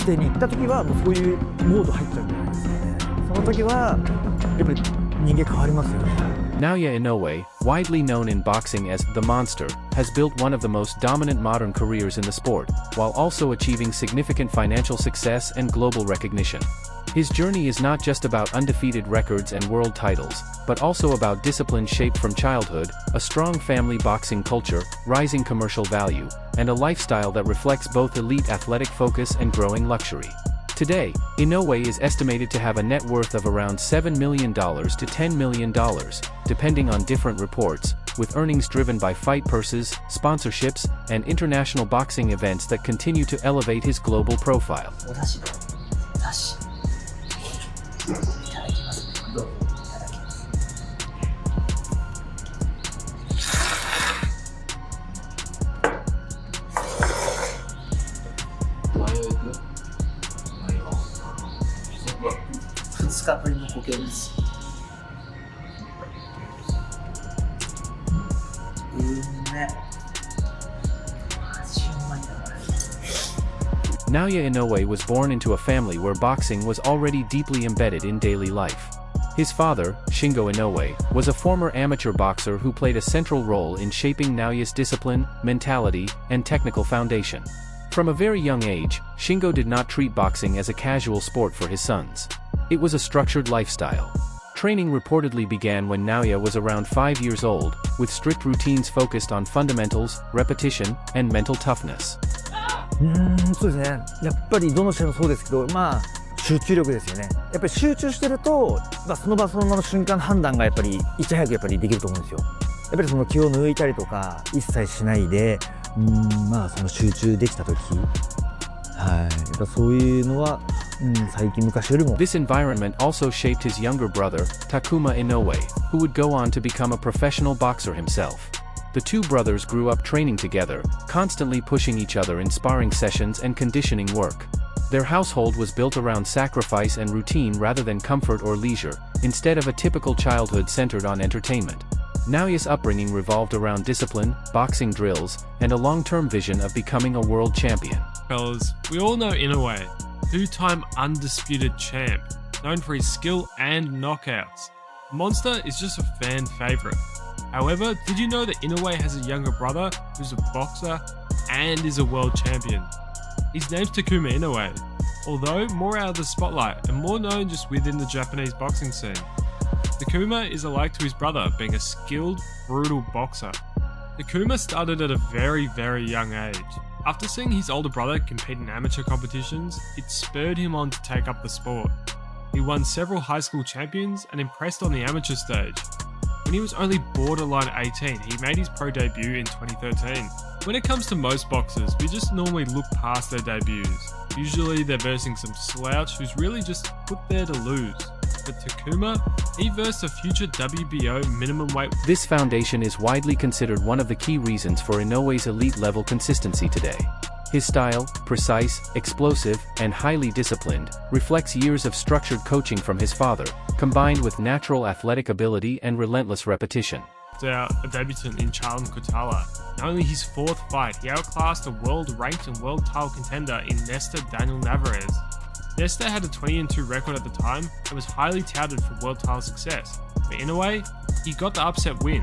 手に行った時はもうそういうモード入っちゃうんじゃないですかね。その時はやっぱり人間変わりますよね。Naoya Inoue, widely known in boxing as the Monster, has built one of the most dominant modern careers in the sport, while also achieving significant financial success and global recognition. His journey is not just about undefeated records and world titles, but also about discipline shaped from childhood, a strong family boxing culture, rising commercial value, and a lifestyle that reflects both elite athletic focus and growing luxury. Today, Inoue is estimated to have a net worth of around $7 million to $10 million, depending on different reports, with earnings driven by fight purses, sponsorships, and international boxing events that continue to elevate his global profile. 2日ぶりの呼吸です。Naoya Inoue was born into a family where boxing was already deeply embedded in daily life. His father, Shingo Inoue, was a former amateur boxer who played a central role in shaping Naoya's discipline, mentality, and technical foundation. From a very young age, Shingo did not treat boxing as a casual sport for his sons. It was a structured lifestyle. Training reportedly began when Naoya was around 5 years old, with strict routines focused on fundamentals, repetition, and mental toughness. そうですね。やっぱりどの試合もそうですけど、集中力ですよね。やっぱり集中してると、その場その場の瞬間判断がやっぱりいち早くやっぱりできると思うんですよ。やっぱりその気を抜いたりとか一切しないで、その集中できた時、やっぱそういうのは、最近昔よりも。This environment also shaped his younger brother, Takuma Inoue, who would go on to become a professional boxer himself. The two brothers grew up training together, constantly pushing each other in sparring sessions and conditioning work. Their household was built around sacrifice and routine rather than comfort or leisure, instead of a typical childhood centered on entertainment. Naoya's upbringing revolved around discipline, boxing drills, and a long-term vision of becoming a world champion. Fellas, we all know Inoue, two-time undisputed champ, known for his skill and knockouts. Monster is just a fan favorite. However, did you know that Inoue has a younger brother who's a boxer and is a world champion? His name's Takuma Inoue, although more out of the spotlight and more known just within the Japanese boxing scene. Takuma is alike to his brother, being a skilled, brutal boxer. Takuma started at a very, very young age. After seeing his older brother compete in amateur competitions, it spurred him on to take up the sport. He won several high school champions and impressed on the amateur stage. When he was only borderline 18, he made his pro debut in 2013. When it comes to most boxers, we just normally look past their debuts. Usually they're versing some slouch who's really just put there to lose. But Takuma, he versed a future WBO minimum weight. This foundation is widely considered one of the key reasons for Inoue's elite-level consistency today. His style, precise, explosive, and highly disciplined, reflects years of structured coaching from his father, combined with natural athletic ability and relentless repetition. A debutant in Charlton Kutala. In only his fourth fight, he outclassed a world-ranked and world title contender in Nesta Daniel Navarez. Nesta had a 20-2 record at the time and was highly touted for world title success, but Inoue, he got the upset win.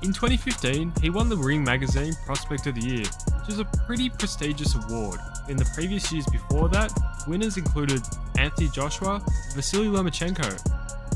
In 2015, he won the Ring Magazine Prospect of the Year, which is a pretty prestigious award. In the previous years before that, winners included Anthony Joshua, Vasily Lomachenko,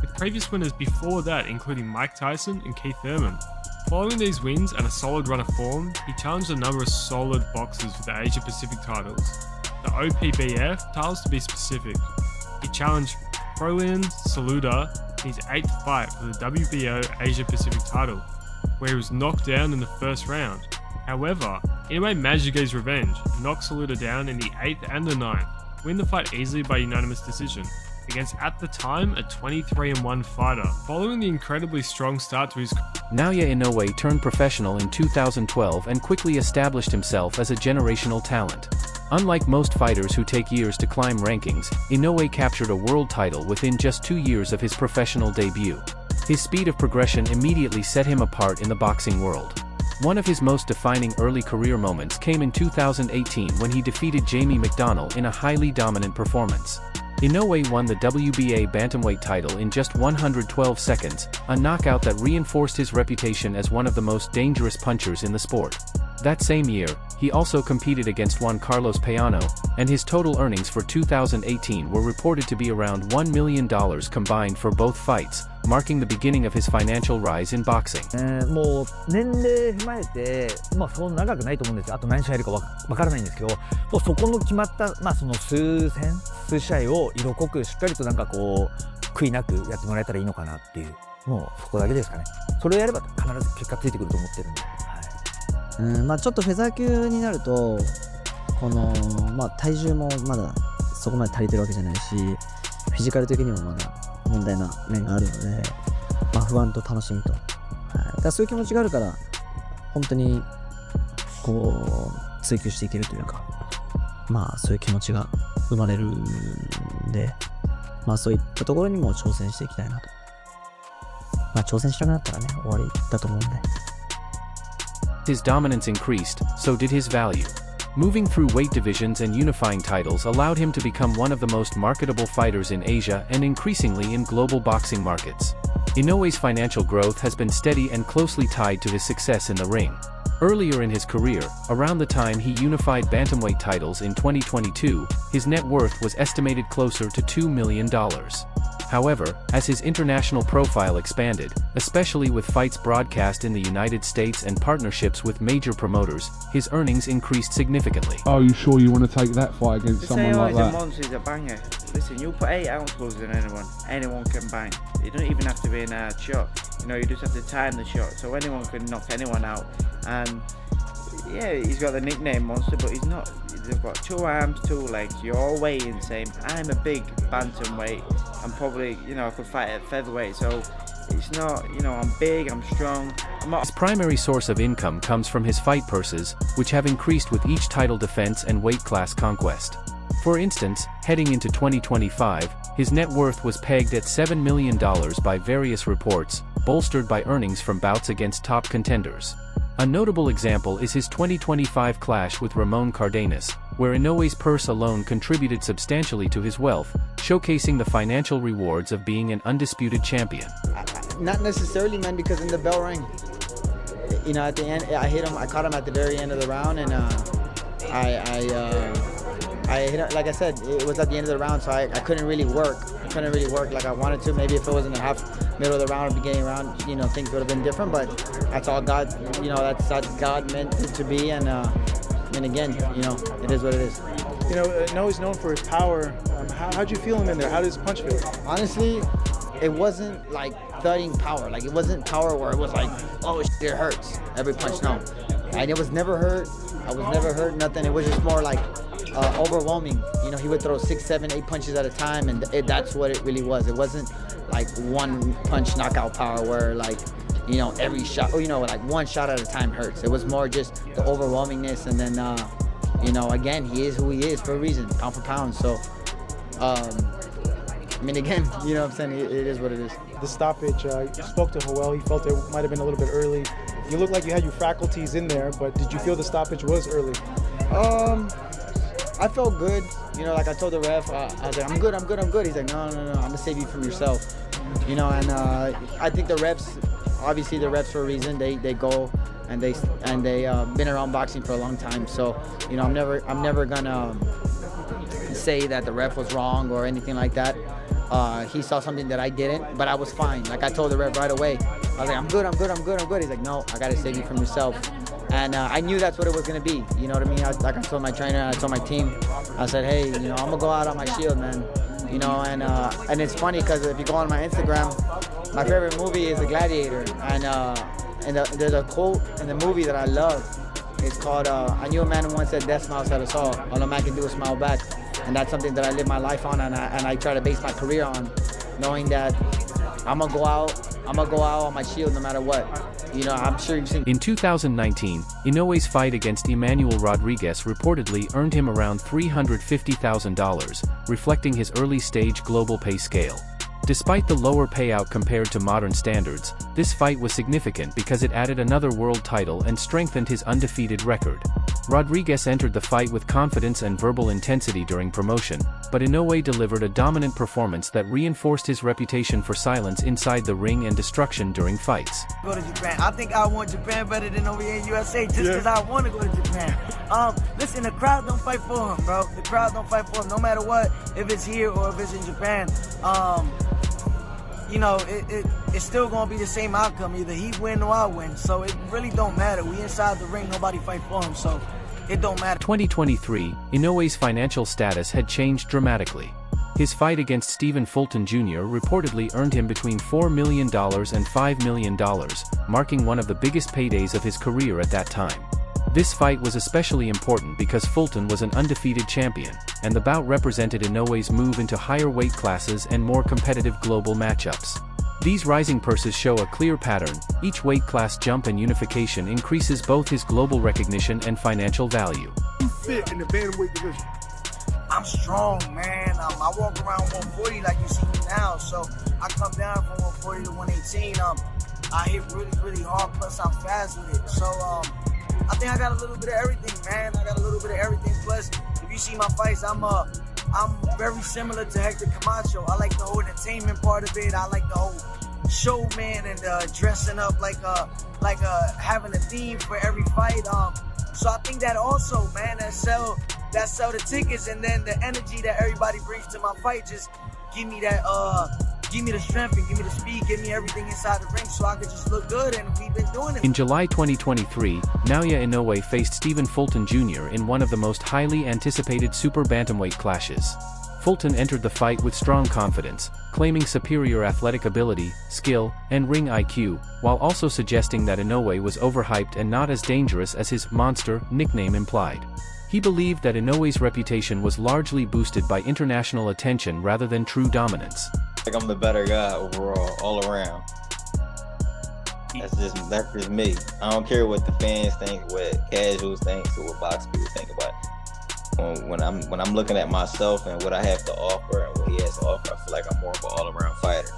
with previous winners before that including Mike Tyson and Keith Thurman. Following these wins and a solid run of form, he challenged a number of solid boxers for the Asia Pacific titles. The OPBF titles to be specific. He challenged Prolian Saluda in his 8th fight for the WBO Asia Pacific title, where he was knocked down in the first round. However, Inoue managed to get his revenge and knocked Saluda down in the 8th and the 9th, win the fight easily by unanimous decision, against at the time a 23-1 fighter. Following the incredibly strong start to his Naoya Inoue turned professional in 2012 and quickly established himself as a generational talent. Unlike most fighters who take years to climb rankings, Inoue captured a world title within just 2 years of his professional debut. His speed of progression immediately set him apart in the boxing world. One of his most defining early career moments came in 2018 when he defeated Jamie McDonnell in a highly dominant performance. Inoue won the WBA bantamweight title in just 112 seconds, a knockout that reinforced his reputation as one of the most dangerous punchers in the sport. That same year, he also competed against Juan Carlos Payano, and his total earnings for 2018 were reported to be around $1 million combined for both fights, marking the beginning of his financial rise in boxing. もう年齢踏まえて、そんな長くないと思うんですよ。あと何試合やるかわからないんですけど、もうそこの決まった、その数試合を色濃くしっかりと悔いなくやってもらえたらいいのかなっていう、もうそこだけですかね。それをやれば必ず結果ついてくると思ってるんで。ちょっとフェザー級になるとこの、体重もまだそこまで足りてるわけじゃないし、フィジカル的にもまだ問題な面があるので、不安と楽しみと、だからそういう気持ちがあるから本当に追求していけるというか、そういう気持ちが生まれるんで、そういったところにも挑戦していきたいなと。挑戦しなくなったらね、終わりだと思うんで。His dominance increased, so did his value. Moving through weight divisions and unifying titles allowed him to become one of the most marketable fighters in Asia and increasingly in global boxing markets. Inoue's financial growth has been steady and closely tied to his success in the ring. Earlier in his career, around the time he unified bantamweight titles in 2022, his net worth was estimated closer to $2 million. However, as his international profile expanded, especially with fights broadcast in the United States and partnerships with major promoters, his earnings increased significantly. Are you sure you want to take that fight against someone like that? He's a monster, he's a banger. Listen, you put 8 ounce gloves on anyone can bang. You don't even have to be in a shot. You just have to time the shot, so anyone can knock anyone out. And yeah, he's got the nickname Monster, but he's not. They've got 2 arms, 2 legs. You're all weighing the same. I'm a big bantamweight. I'm probably, I could fight at featherweight. So it's not, I'm big, I'm strong. His primary source of income comes from his fight purses, which have increased with each title defense and weight class conquest. For instance, heading into 2025, his net worth was pegged at $7 million by various reports, bolstered by earnings from bouts against top contenders. A notable example is his 2025 clash with Ramon Cardenas, where Inoue's purse alone contributed substantially to his wealth, showcasing the financial rewards of being an undisputed champion. Not necessarily, man, because in the bell rang, at the end, I caught him at the very end of the round, and I hit him, like I said, it was at the end of the round, so I couldn't really work. I couldn't really work like I wanted to. Maybe if it was in the middle of the round or beginning round, things would have been different, but that's all God, that's God meant it to be, and again, it is what it is. Inoue's known for his power. How'd you feel him in there? How did his punch feel? Honestly, it wasn't like thudding power. Like, it wasn't power where it was like, oh, it hurts every punch. No, and it was never hurt. I was never hurt, nothing. It was just more like overwhelming. He would throw 6, 7, 8 punches at a time, and that's what it really was. It wasn't like one punch knockout power where every shot, like one shot at a time hurts. It was more just the overwhelmingness, and then again, he is who he is for a reason, pound for pound. So again, what I'm saying, it is what it is. The stoppage, you spoke to Joel. He felt it might have been a little bit early. You look like you had your faculties in there, but did you feel the stoppage was early? I felt good. Like I told the ref, I was like, I'm good. He's like, no, I'm gonna save you from yourself. And I think the refs, obviously the refs for a reason. They go and they been around boxing for a long time. So I'm never gonna say that the ref was wrong or anything like that. He saw something that I didn't, but I was fine. Like I told the ref right away. I was like, I'm good. He's like, no, I gotta save you from yourself. And I knew that's what it was gonna be. You know what I mean? I told my trainer, I told my team, I said, hey, I'm gonna go out on my shield, man. And it's funny because if you go on my Instagram, my favorite movie is The Gladiator, and there's a quote in the movie that I love. It's called, I knew a man who once said, death smiles at us all a man can do is smile back. And that's something that I live my life on, and I try to base my career on, knowing that I'm gonna go out on my shield no matter what. I'm sure you've seen. In 2019, Inoue's fight against Emmanuel Rodriguez reportedly earned him around $350,000, reflecting his early-stage global pay scale. Despite the lower payout compared to modern standards, this fight was significant because it added another world title and strengthened his undefeated record. Rodriguez entered the fight with confidence and verbal intensity during promotion, but Inoue delivered a dominant performance that reinforced his reputation for silence inside the ring and destruction during fights. Go to Japan. I think I want Japan better than over here in USA just because I want to go to Japan. Listen, the crowd don't fight for him, bro. The crowd don't fight for him no matter what, if it's here or if it's in Japan. You know, it's still going to be the same outcome. Either he win or I win. So it really don't matter. We inside the ring, nobody fight for him. So it don't matter. 2023, Inoue's financial status had changed dramatically. His fight against Stephen Fulton Jr. reportedly earned him between $4 million and $5 million, marking one of the biggest paydays of his career at that time. This fight was especially important because Fulton was an undefeated champion, and the bout represented Inoue's move into higher weight classes and more competitive global matchups. These rising purses show a clear pattern. Each weight class jump and unification increases both his global recognition and financial value. You fit in the bantamweight division. I'm strong, man. I walk around 140 like you see me now. So I come down from 140 to 118. I hit really, really hard. Plus I'm fast with it. So I think I got a little bit of everything, man. I got a little bit of everything. Plus, if you see my fights, I'm very similar to Hector Camacho. I like the whole entertainment part of it. I like the whole showman and dressing up like having a theme for every fight. So I think that also, man, that sell the tickets, and then the energy that everybody brings to my fight just give me that give me the strength and give me the speed, give me everything inside the ring so I could just look good, and we've been doing it. In July 2023, Naoya Inoue faced Stephen Fulton Jr. in one of the most highly anticipated super bantamweight clashes. Fulton entered the fight with strong confidence, claiming superior athletic ability, skill, and ring IQ, while also suggesting that Inoue was overhyped and not as dangerous as his "monster" nickname implied. He believed that Inoue's reputation was largely boosted by international attention rather than true dominance. I'm the better guy overall, all around. That's just me. I don't care what the fans think, what casuals think, or what box people think about it. When I'm looking at myself and what I have to offer and what he has to offer, I feel like I'm more of an all-around fighter.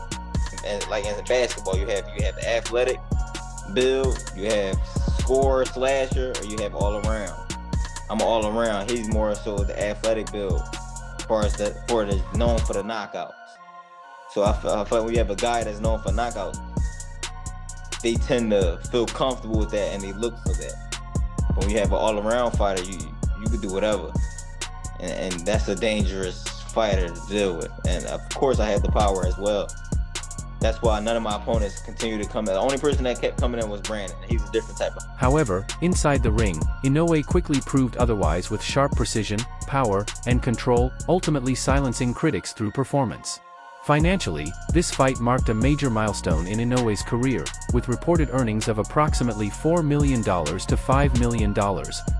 And like in basketball, you have the athletic build, you have scorer, slasher, or you have all around. I'm all around. He's more so the athletic build, as far as known for the knockouts. So I feel like when you have a guy that's known for knockouts, they tend to feel comfortable with that and they look for that. But when you have an all-around fighter, you can do whatever, and that's a dangerous fighter to deal with. And of course, I have the power as well. That's why none of my opponents continue to come in. The only person that kept coming in was Brandon. He's a different type of. However, inside the ring, Inoue quickly proved otherwise with sharp precision, power, and control, ultimately silencing critics through performance. Financially, this fight marked a major milestone in Inoue's career, with reported earnings of approximately $4 million to $5 million,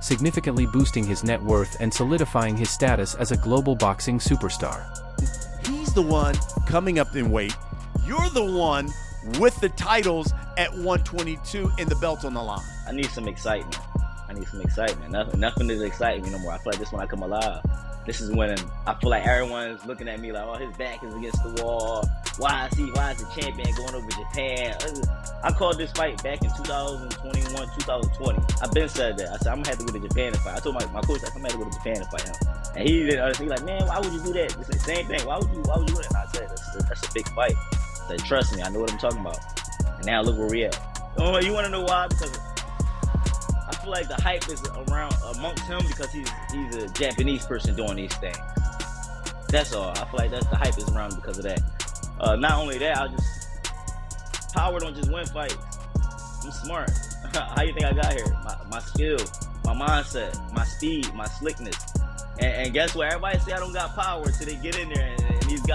significantly boosting his net worth and solidifying his status as a global boxing superstar. He's the one coming up in weight. You're the one with the titles at 122 and the belt on the line. I need some excitement. Nothing is exciting me no more. I feel like this when I come alive. This is when I feel like everyone's looking at me like, oh, his back is against the wall. Why is the champion going over Japan? I called this fight back in 2021, 2020. I've been said that. I said, I'm going to have to go to Japan to fight. I told my coach, I'm going to have to go to Japan to fight him. And he didn't understand. He's like, man, why would you do that? It's the same thing. Why would you do it? And I said, that's a big fight. I said, trust me, I know what I'm talking about. And now look where we at. You want to know why? Because I feel like the hype is around amongst him because he's a Japanese person doing these things. That's all. I feel like the hype is around because of that. Not only that, power don't just win fights. I'm smart. How you think I got here? My skill, my mindset, my speed, my slickness. And guess what? Everybody say I don't got power till they get in there and these guys